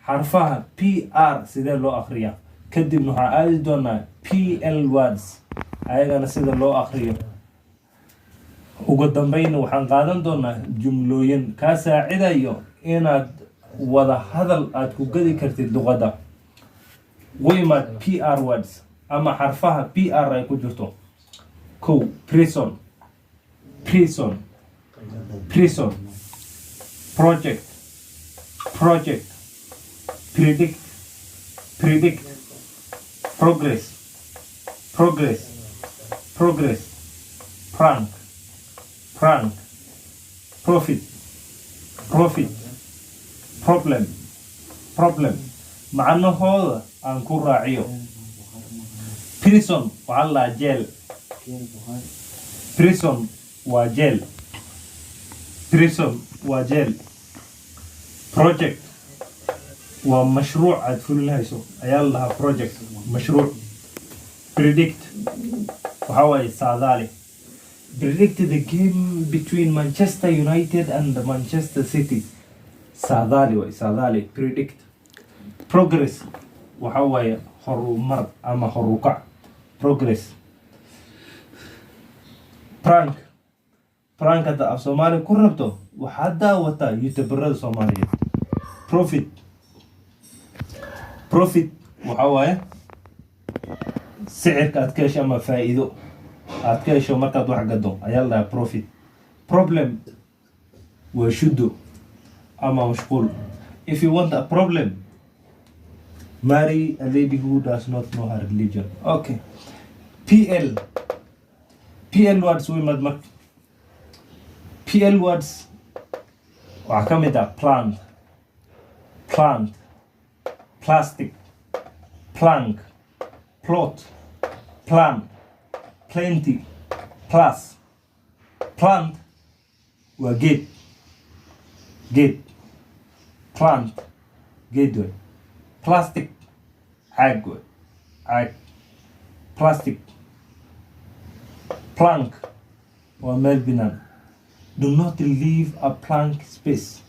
xarfaha PR sidee loo akhriyaa kadib waxaa aadi doonaa PL words ayagana sida loo akhriyo ugu dambeyn waxaan qaadan doonaa jumlooyin ka saacidayo inaad wada hadal aad ku gadi kartid lughada waymaad PR words ama xarfaha PR ay ku jirto kow prison project predict progress prank profit problem macnahooda aan ku raaciyo prison waxaa la jeel prison waa jeel project waa mashruuc aad fulinayso ayaa la dhahaa project mashruuc predict waxaa waaye saadaali predict the game between Manchester United and Manchester City saadaali predict progress waxaa waaye horumar ama horukac progress prank hadda af Soomaali ku rabto waxaad daawataa youtuberada Soomaaliyeed profit waxaa waaye sicirka aad ka hesho ama faa'iido aad ka hesho markaad wax gado ayaa la dhahaa profit problem waa shudo ama mashquul if you want a problem marry a lady who does not know her religion okay PL words waymaad marka PL words waxaa ka mid ah plant plastic plank plot plan plenty plus plant waa geed plant geed way plastic caag plastic plank waa meel binaan do not leave a blank space